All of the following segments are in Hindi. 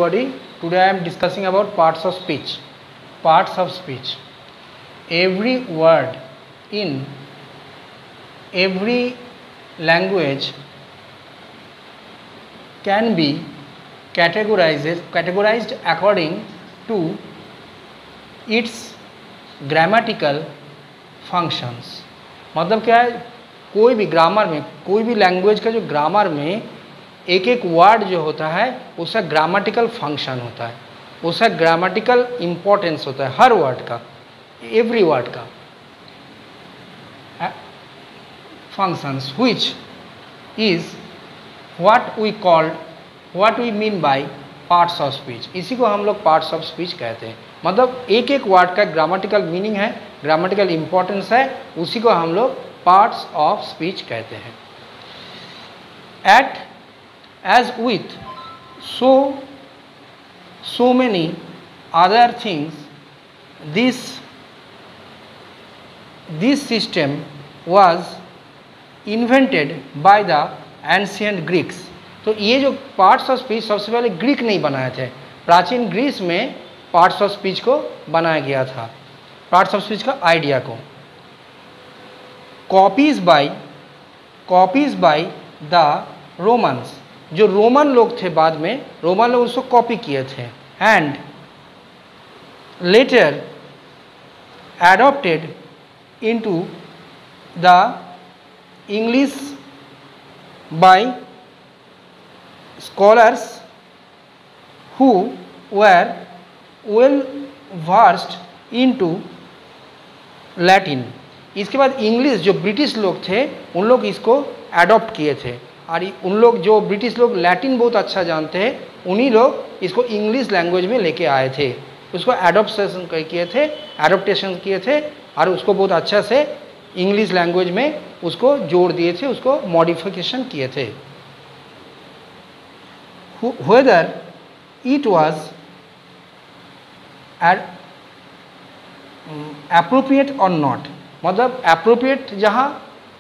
everybody. Today I am discussing about parts of speech. Parts of speech. Every word in every language can be categorized according to its grammatical functions. मतलब क्या है, कोई भी ग्रामर में, कोई भी लैंग्वेज का जो ग्रामर में एक एक वर्ड जो होता है उसका ग्रामेटिकल फंक्शन होता है, उसका ग्रामेटिकल इम्पोर्टेंस होता है हर वर्ड का, एवरी वर्ड का functions, which is what we mean by parts of speech. इसी को हम लोग parts of speech कहते हैं. मतलब एक एक वर्ड का ग्रामेटिकल मीनिंग है, ग्रामेटिकल इम्पोर्टेंस है, उसी को हम लोग पार्ट्स ऑफ स्पीच कहते हैं. As with so many other things, this system was invented by the ancient Greeks. तो ये जो पार्ट्स ऑफ स्पीच सबसे पहले ग्रीक नहीं बनाए थे, प्राचीन ग्रीस में पार्ट्स ऑफ स्पीच को बनाया गया था, पार्ट्स ऑफ स्पीच का आइडिया को. कॉपीज बाय द रोमन्स, जो रोमन लोग थे बाद में रोमन लोग उसको कॉपी किए थे, and later adopted into the English by scholars who were well versed into Latin. इसके बाद इंग्लिश जो ब्रिटिश लोग थे उन लोग इसको एडॉप्ट किए थे, और उन लोग जो ब्रिटिश लोग लैटिन बहुत अच्छा जानते हैं, उन्हीं लोग इसको इंग्लिश लैंग्वेज में लेके आए थे, उसको एडॉप्टेशन किए थे और उसको बहुत अच्छा से इंग्लिश लैंग्वेज में उसको जोड़ दिए थे, उसको मॉडिफिकेशन किए थे. Whether it was appropriate or not, मतलब appropriate जहाँ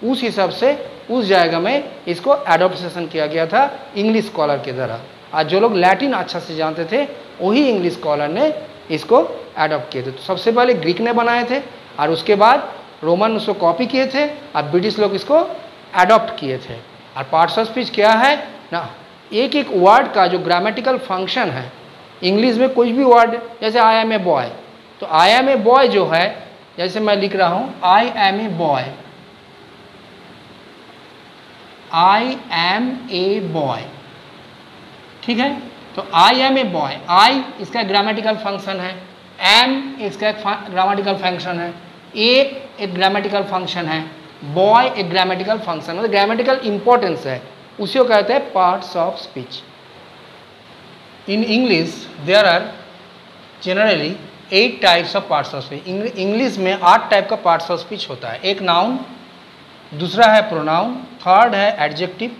उस हिसाब से उस जगह में इसको एडॉप्टेशन किया गया था इंग्लिश स्कॉलर के द्वारा, और जो लोग लैटिन अच्छा से जानते थे वही इंग्लिश स्कॉलर ने इसको एडॉप्ट किए थे. तो सबसे पहले ग्रीक ने बनाए थे और उसके बाद रोमन उसको कॉपी किए थे और ब्रिटिश लोग इसको एडॉप्ट किए थे. और पार्ट्स ऑफ स्पीच क्या है ना, एक एक वर्ड का जो ग्रामेटिकल फंक्शन है. इंग्लिश में कोई भी वर्ड, जैसे आई एम ए बॉय, तो आई एम ए बॉय जो है, जैसे मैं लिख रहा हूँ I am a boy, I am a boy, ठीक है. तो आई एम ए बॉय, आई इसका ग्रामेटिकल फंक्शन है, एम इसका एक ग्रामेटिकल फंक्शन है, ए एक ग्रामेटिकल फंक्शन है, बॉय एक ग्रामेटिकल फंक्शन, मतलब ग्रामेटिकल इंपॉर्टेंस है, उसी को कहते हैं parts of speech. In English there are generally 8 types of parts of speech. English में 8 टाइप का पार्ट्स ऑफ स्पीच होता है. एक नाउन, दूसरा है प्रोनाउन, थर्ड है एडजेक्टिव,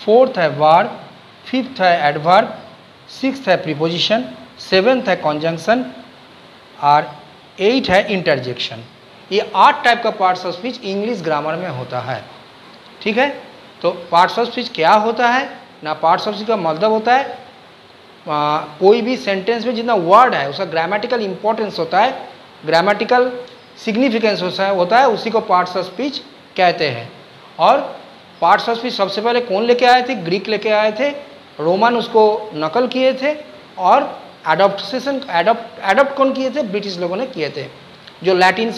फोर्थ है वर्ब, फिफ्थ है एडवर्ब, सिक्स्थ है प्रीपोजिशन, सेवेंथ है कॉन्जंक्शन और 8 है इंटरजेक्शन. ये 8 टाइप का parts of speech English grammar में होता है, ठीक है. तो पार्ट्स ऑफ स्पीच क्या होता है ना, पार्ट्स ऑफ स्पीच का मतलब होता है कोई भी सेंटेंस में जितना वर्ड है उसका ग्रामेटिकल इंपॉर्टेंस होता है, ग्रामेटिकल सिग्निफिकेंस होता है, उसी को पार्ट्स ऑफ स्पीच कहते हैं. और पार्ट्स ऑफ स्पीच सबसे पहले कौन लेके आए थे, ग्रीक लेके आए थे, रोमन उसको नकल किए थे, और एडॉप्ट कौन किए थे, ब्रिटिश लोगों ने किए थे. जो लैटिन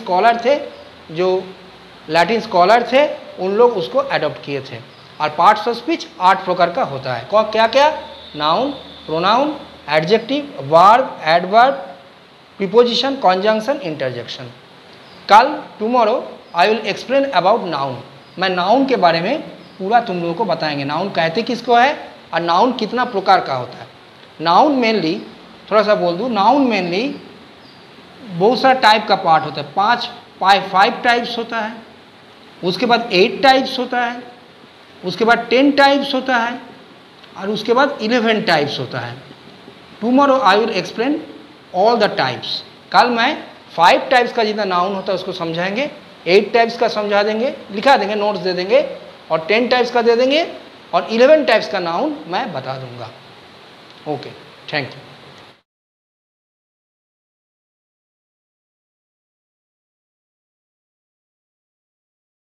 स्कॉलर थे उन लोग उसको एडॉप्ट किए थे. और पार्ट्स ऑफ स्पीच 8 प्रकार का होता है. क्या क्या, noun, pronoun, adjective, verb, adverb, preposition, conjunction, interjection. कल tomorrow I will explain about noun. मैं नाउन के बारे में पूरा तुम लोगों को बताएंगे, नाउन कहते किसको है और नाउन कितना प्रकार का होता है. नाउन मेनली, थोड़ा सा बोल दूँ, नाउन मेनली बहुत सारा टाइप का पार्ट होता है. 5 टाइप्स होता है, उसके बाद 8 टाइप्स होता है, उसके बाद 10 टाइप्स होता है, और उसके बाद 11 टाइप्स होता है. Tomorrow I will explain all the types. कल मैं 5 टाइप्स का जितना नाउन होता है उसको समझाएंगे, 8 टाइप्स का समझा देंगे, लिखा देंगे, नोट्स दे देंगे, और 10 टाइप्स का दे देंगे, और 11 टाइप्स का नाउन मैं बता दूंगा. Okay, thank you.